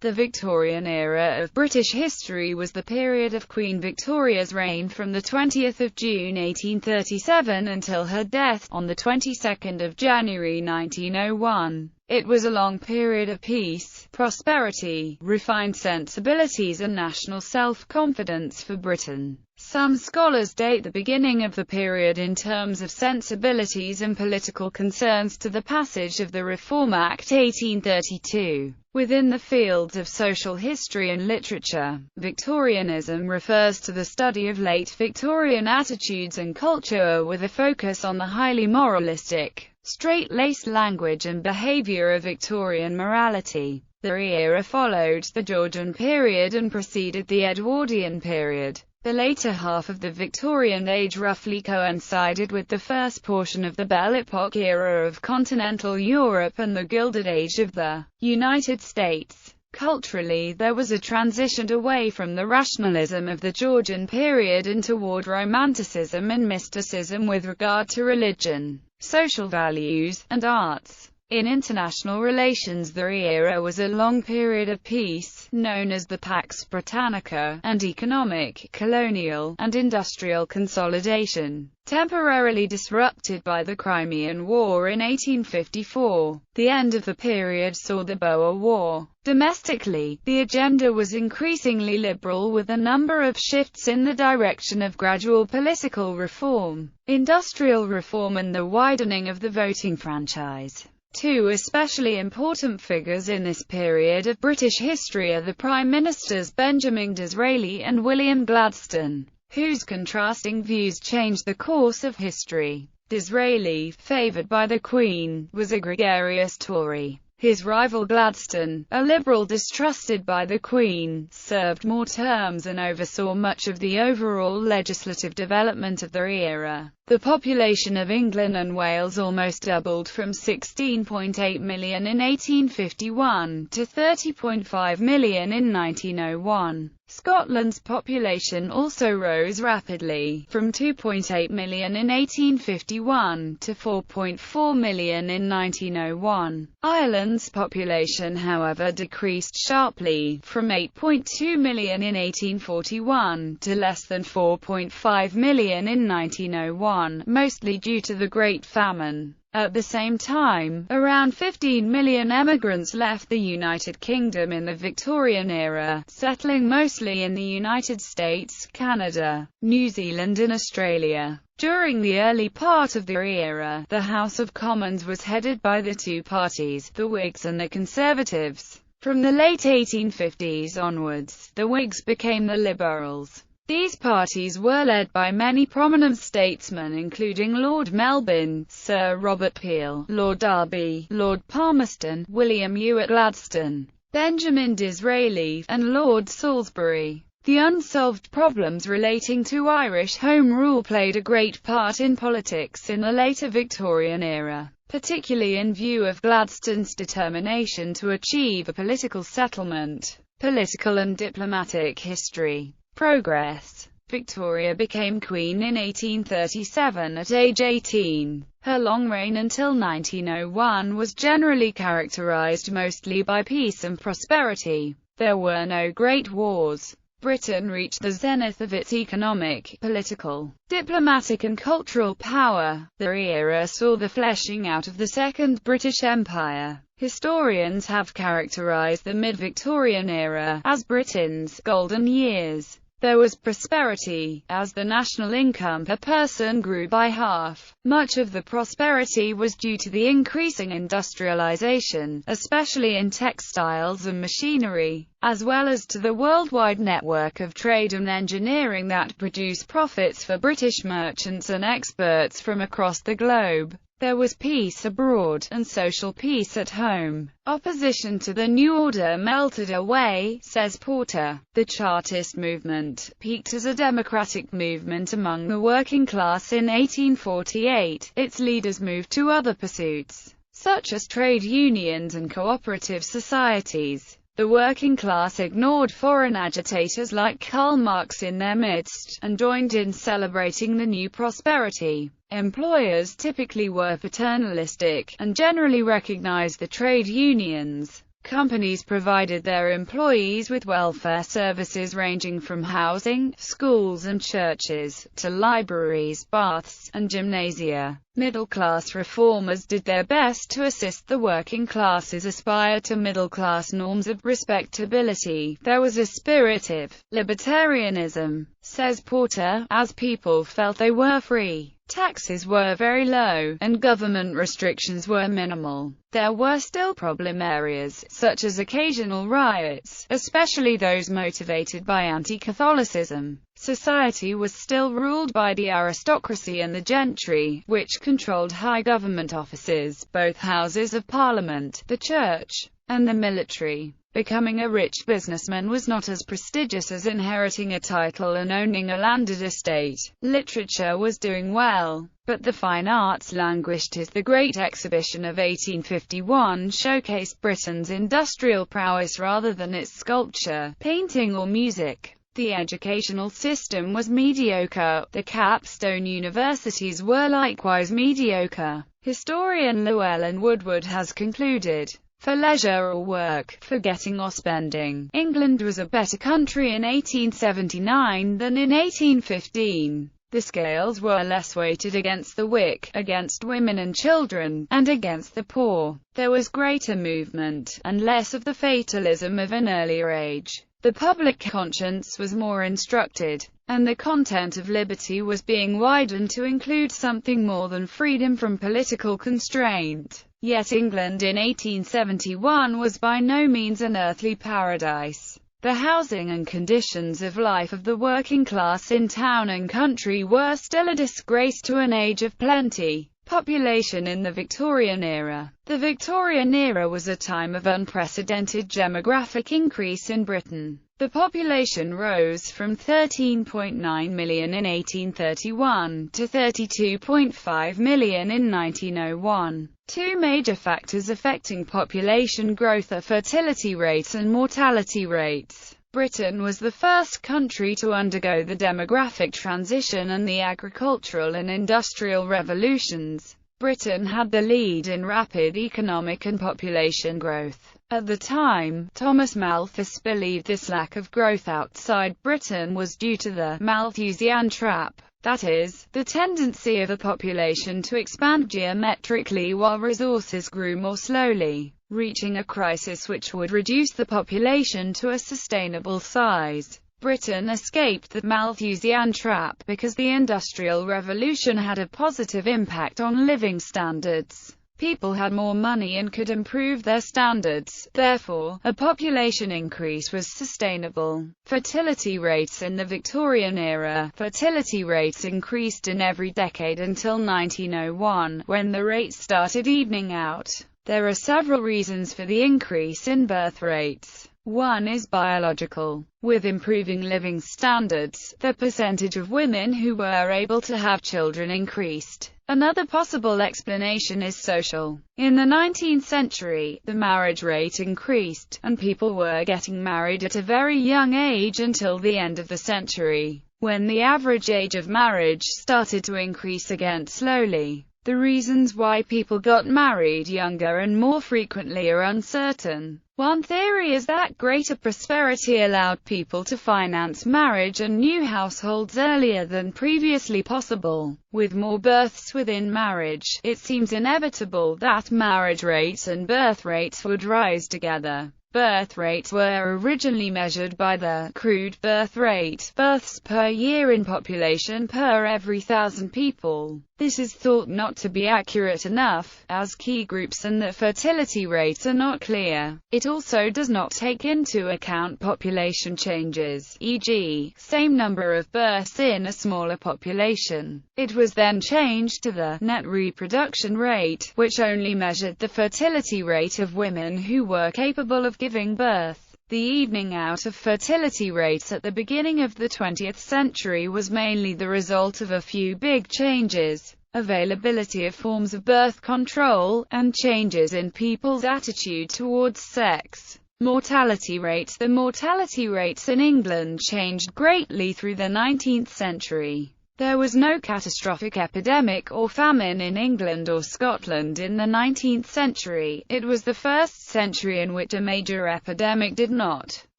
The Victorian era of British history was the period of Queen Victoria's reign from the 20th of June 1837 until her death, on the 22nd of January 1901. It was a long period of peace, prosperity, refined sensibilities and national self-confidence for Britain. Some scholars date the beginning of the period in terms of sensibilities and political concerns to the passage of the Reform Act 1832. Within the fields of social history and literature, Victorianism refers to the study of late Victorian attitudes and culture with a focus on the highly moralistic, straight-laced language and behaviour of Victorian morality. The era followed the Georgian period and preceded the Edwardian period. The later half of the Victorian age roughly coincided with the first portion of the Belle Epoque era of continental Europe and the Gilded Age of the United States. Culturally, there was a transition away from the rationalism of the Georgian period and toward romanticism and mysticism with regard to religion, social values, and arts. In international relations, the era was a long period of peace, known as the Pax Britannica, and economic, colonial, and industrial consolidation, temporarily disrupted by the Crimean War in 1854. The end of the period saw the Boer War. Domestically, the agenda was increasingly liberal with a number of shifts in the direction of gradual political reform, industrial reform and the widening of the voting franchise. Two especially important figures in this period of British history are the Prime Ministers Benjamin Disraeli and William Gladstone, whose contrasting views changed the course of history. Disraeli, favoured by the Queen, was a gregarious Tory. His rival Gladstone, a liberal distrusted by the Queen, served more terms and oversaw much of the overall legislative development of the era. The population of England and Wales almost doubled from 16.8 million in 1851 to 30.5 million in 1901. Scotland's population also rose rapidly, from 2.8 million in 1851 to 4.4 million in 1901. Ireland's population, however, decreased sharply, from 8.2 million in 1841 to less than 4.5 million in 1901. Mostly due to the Great Famine. At the same time, around 15 million emigrants left the United Kingdom in the Victorian era, settling mostly in the United States, Canada, New Zealand and Australia. During the early part of the era, the House of Commons was headed by the two parties, the Whigs and the Conservatives. From the late 1850s onwards, the Whigs became the Liberals. These parties were led by many prominent statesmen including Lord Melbourne, Sir Robert Peel, Lord Derby, Lord Palmerston, William Ewart Gladstone, Benjamin Disraeli, and Lord Salisbury. The unsolved problems relating to Irish Home Rule played a great part in politics in the later Victorian era, particularly in view of Gladstone's determination to achieve a political settlement. Political and diplomatic history. Progress. Victoria became Queen in 1837 at age 18. Her long reign until 1901 was generally characterized mostly by peace and prosperity. There were no great wars. Britain reached the zenith of its economic, political, diplomatic and cultural power. The era saw the fleshing out of the Second British Empire. Historians have characterized the mid-Victorian era as Britain's golden years. There was prosperity, as the national income per person grew by half. Much of the prosperity was due to the increasing industrialization, especially in textiles and machinery, as well as to the worldwide network of trade and engineering that produced profits for British merchants and experts from across the globe. There was peace abroad, and social peace at home. Opposition to the new order melted away, says Porter. The Chartist movement peaked as a democratic movement among the working class in 1848. Its leaders moved to other pursuits, such as trade unions and cooperative societies. The working class ignored foreign agitators like Karl Marx in their midst, and joined in celebrating the new prosperity. Employers typically were paternalistic, and generally recognized the trade unions. Companies provided their employees with welfare services ranging from housing, schools and churches, to libraries, baths, and gymnasia. Middle-class reformers did their best to assist the working classes aspire to middle-class norms of respectability. There was a spirit of libertarianism, says Porter, as people felt they were free. Taxes were very low, and government restrictions were minimal. There were still problem areas, such as occasional riots, especially those motivated by anti-Catholicism. Society was still ruled by the aristocracy and the gentry, which controlled high government offices, both houses of parliament, the church, and the military. Becoming a rich businessman was not as prestigious as inheriting a title and owning a landed estate. Literature was doing well, but the fine arts languished as the Great Exhibition of 1851 showcased Britain's industrial prowess rather than its sculpture, painting or music. The educational system was mediocre. The capstone universities were likewise mediocre. Historian Llewellyn Woodward has concluded, for leisure or work, for getting or spending, England was a better country in 1879 than in 1815. The scales were less weighted against the weak, against women and children, and against the poor. There was greater movement, and less of the fatalism of an earlier age. The public conscience was more instructed, and the content of liberty was being widened to include something more than freedom from political constraint. Yet England in 1871 was by no means an earthly paradise. The housing and conditions of life of the working class in town and country were still a disgrace to an age of plenty. Population in the Victorian era. The Victorian era was a time of unprecedented demographic increase in Britain. The population rose from 13.9 million in 1831 to 32.5 million in 1901. Two major factors affecting population growth are fertility rates and mortality rates. Britain was the first country to undergo the demographic transition and the agricultural and industrial revolutions. Britain had the lead in rapid economic and population growth. At the time, Thomas Malthus believed this lack of growth outside Britain was due to the Malthusian trap. That is, the tendency of the population to expand geometrically while resources grew more slowly, reaching a crisis which would reduce the population to a sustainable size. Britain escaped the Malthusian trap because the Industrial Revolution had a positive impact on living standards. People had more money and could improve their standards, therefore, a population increase was sustainable. Fertility rates in the Victorian era. Fertility rates increased in every decade until 1901, when the rates started evening out. There are several reasons for the increase in birth rates. One is biological. With improving living standards, the percentage of women who were able to have children increased. Another possible explanation is social. In the 19th century, the marriage rate increased, and people were getting married at a very young age until the end of the century, when the average age of marriage started to increase again slowly. The reasons why people got married younger and more frequently are uncertain. One theory is that greater prosperity allowed people to finance marriage and new households earlier than previously possible. With more births within marriage, it seems inevitable that marriage rates and birth rates would rise together. Birth rates were originally measured by the crude birth rate, births per year in population per every 1,000 people. This is thought not to be accurate enough, as key groups and the fertility rates are not clear. It also does not take into account population changes, e.g., same number of births in a smaller population. It was then changed to the net reproduction rate, which only measured the fertility rate of women who were capable of giving birth. The evening out of fertility rates at the beginning of the 20th century was mainly the result of a few big changes: availability of forms of birth control, and changes in people's attitude towards sex. Mortality rates. The mortality rates in England changed greatly through the 19th century. There was no catastrophic epidemic or famine in England or Scotland in the 19th century. It was the first century in which a major epidemic did not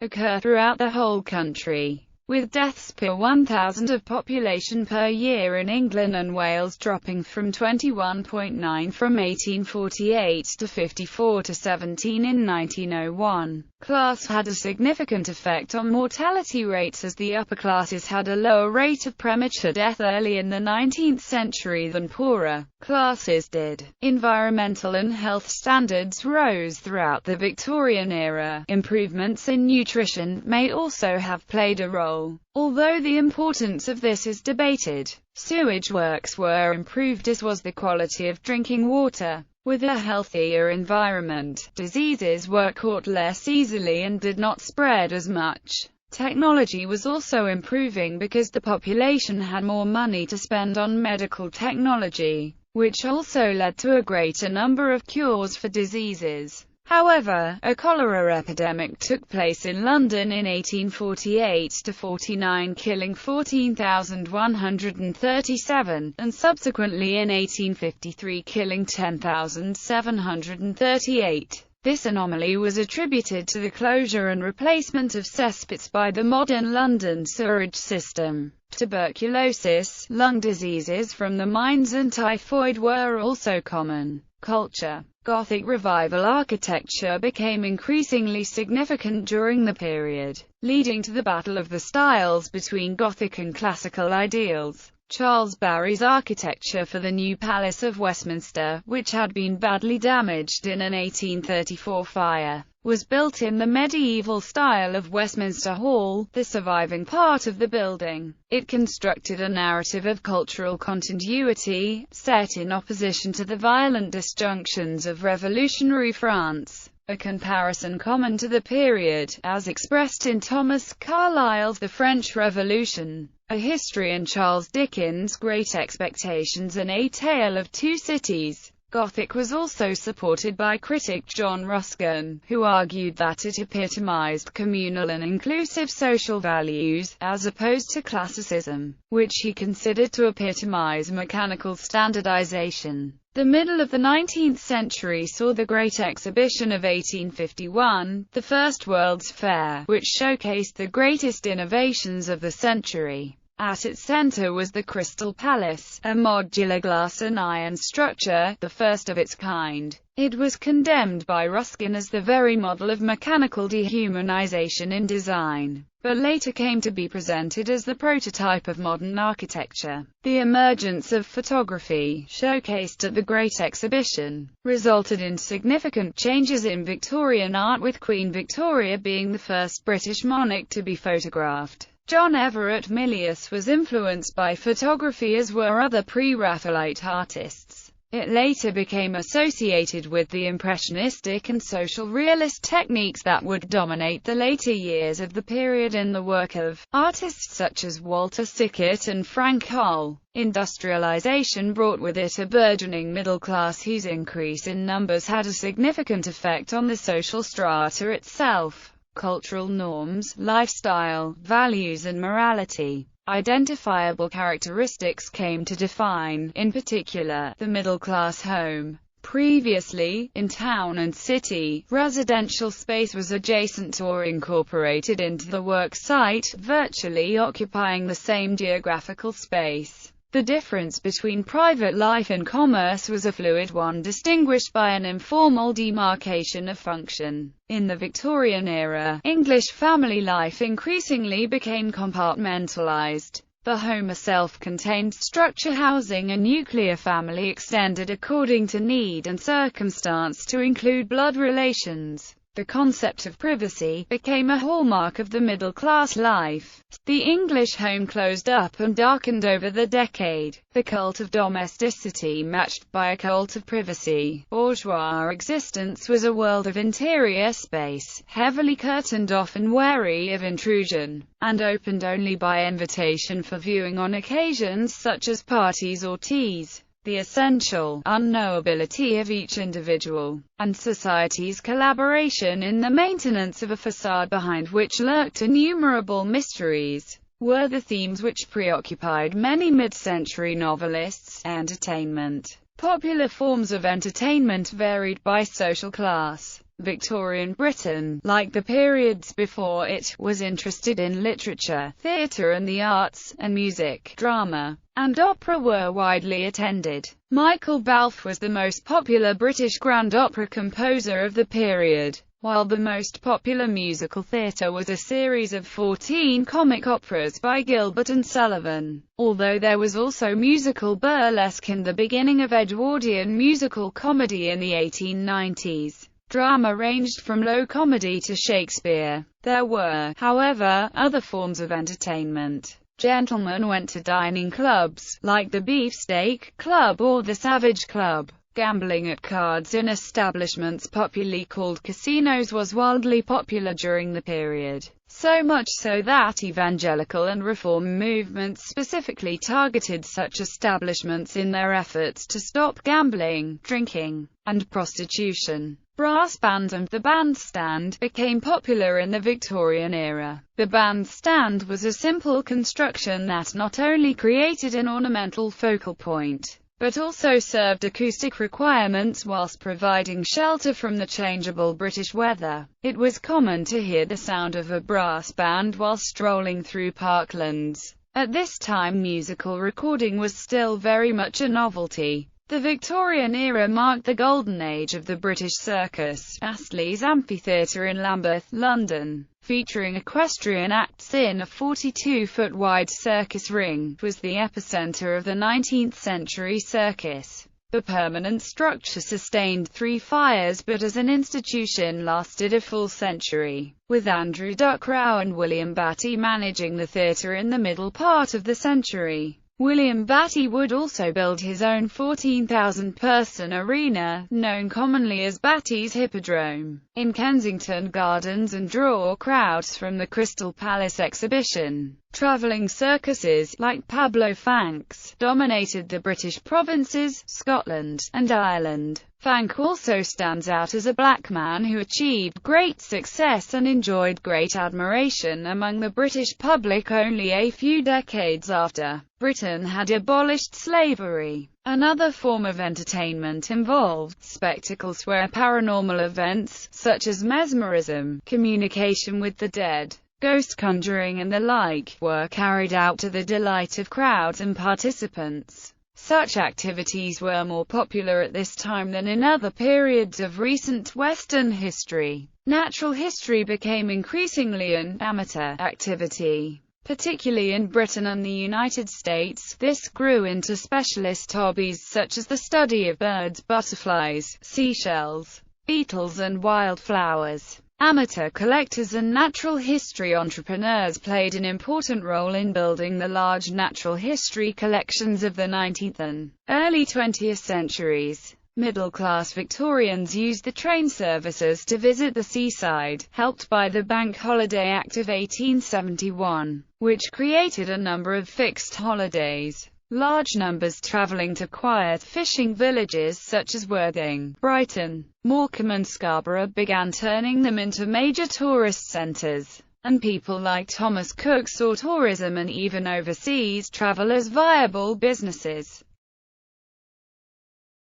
occur throughout the whole country, with deaths per 1,000 of population per year in England and Wales dropping from 21.9 from 1848 to 54 to 17 in 1901. Class had a significant effect on mortality rates, as the upper classes had a lower rate of premature death early in the 19th century than poorer classes did. Environmental and health standards rose throughout the Victorian era. Improvements in nutrition may also have played a role, although the importance of this is debated. Sewage works were improved, as was the quality of drinking water. With a healthier environment, diseases were caught less easily and did not spread as much. Technology was also improving because the population had more money to spend on medical technology, which also led to a greater number of cures for diseases. However, a cholera epidemic took place in London in 1848–49, killing 14,137, and subsequently in 1853 killing 10,738. This anomaly was attributed to the closure and replacement of cesspits by the modern London sewerage system. Tuberculosis, lung diseases from the mines and typhoid were also common. Culture. Gothic Revival architecture became increasingly significant during the period, leading to the battle of the styles between Gothic and classical ideals. Charles Barry's architecture for the new Palace of Westminster, which had been badly damaged in an 1834 fire, was built in the medieval style of Westminster Hall, the surviving part of the building. It constructed a narrative of cultural continuity, set in opposition to the violent disjunctions of revolutionary France. A comparison common to the period, as expressed in Thomas Carlyle's The French Revolution, A History, and Charles Dickens' Great Expectations and A Tale of Two Cities. Gothic was also supported by critic John Ruskin, who argued that it epitomized communal and inclusive social values, as opposed to classicism, which he considered to epitomize mechanical standardization. The middle of the 19th century saw the Great Exhibition of 1851, the first World's Fair, which showcased the greatest innovations of the century. At its center was the Crystal Palace, a modular glass and iron structure, the first of its kind. It was condemned by Ruskin as the very model of mechanical dehumanization in design, but later came to be presented as the prototype of modern architecture. The emergence of photography, showcased at the Great Exhibition, resulted in significant changes in Victorian art, with Queen Victoria being the first British monarch to be photographed. John Everett Milius was influenced by photography, as were other pre-Raphaelite artists. It later became associated with the impressionistic and social realist techniques that would dominate the later years of the period in the work of artists such as Walter Sickert and Frank Holl. Industrialization brought with it a burgeoning middle class whose increase in numbers had a significant effect on the social strata itself. Cultural norms, lifestyle, values and morality. Identifiable characteristics came to define, in particular, the middle-class home. Previously, in town and city, residential space was adjacent or incorporated into the work site, virtually occupying the same geographical space. The difference between private life and commerce was a fluid one, distinguished by an informal demarcation of function. In the Victorian era, English family life increasingly became compartmentalized. The home, a self-contained structure housing a nuclear family extended according to need and circumstance to include blood relations. The concept of privacy became a hallmark of the middle-class life. The English home closed up and darkened over the decade. The cult of domesticity matched by a cult of privacy. Bourgeois existence was a world of interior space, heavily curtained off and wary of intrusion, and opened only by invitation for viewing on occasions such as parties or teas. The essential unknowability of each individual, and society's collaboration in the maintenance of a facade behind which lurked innumerable mysteries. were the themes which preoccupied many mid-century novelists. Entertainment. Popular forms of entertainment varied by social class. Victorian Britain, like the periods before it, was interested in literature, theatre and the arts, and music, drama, and opera were widely attended. Michael Balfe was the most popular British grand opera composer of the period, while the most popular musical theatre was a series of 14 comic operas by Gilbert and Sullivan, although there was also musical burlesque in the beginning of Edwardian musical comedy in the 1890s. Drama ranged from low comedy to Shakespeare. There were, however, other forms of entertainment. Gentlemen went to dining clubs, like the Beefsteak Club or the Savage Club. Gambling at cards in establishments popularly called casinos was wildly popular during the period, so much so that evangelical and reform movements specifically targeted such establishments in their efforts to stop gambling, drinking, and prostitution. Brass bands and the bandstand became popular in the Victorian era. The bandstand was a simple construction that not only created an ornamental focal point, but also served acoustic requirements whilst providing shelter from the changeable British weather. It was common to hear the sound of a brass band while strolling through parklands. At this time musical recording was still very much a novelty. The Victorian era marked the golden age of the British circus. Astley's Amphitheatre in Lambeth, London, featuring equestrian acts in a 42-foot wide circus ring, was the epicenter of the 19th century circus. The permanent structure sustained 3 fires but as an institution lasted a full century, with Andrew Ducrow and William Batty managing the theatre in the middle part of the century. William Batty would also build his own 14,000-person arena, known commonly as Batty's Hippodrome, in Kensington Gardens and draw crowds from the Crystal Palace exhibition. Travelling circuses, like Pablo Fanck's, dominated the British provinces, Scotland, and Ireland. Fanck also stands out as a black man who achieved great success and enjoyed great admiration among the British public only a few decades after Britain had abolished slavery. Another form of entertainment involved spectacles where paranormal events, such as mesmerism, communication with the dead, ghost conjuring and the like, were carried out to the delight of crowds and participants. Such activities were more popular at this time than in other periods of recent Western history. Natural history became increasingly an amateur activity, particularly in Britain and the United States. This grew into specialist hobbies such as the study of birds, butterflies, seashells, beetles and wildflowers. Amateur collectors and natural history entrepreneurs played an important role in building the large natural history collections of the 19th and early 20th centuries. Middle-class Victorians used the train services to visit the seaside, helped by the Bank Holiday Act of 1871, which created a number of fixed holidays. Large numbers travelling to quiet fishing villages such as Worthing, Brighton, Morecambe and Scarborough began turning them into major tourist centres, and people like Thomas Cook saw tourism and even overseas travel as viable businesses.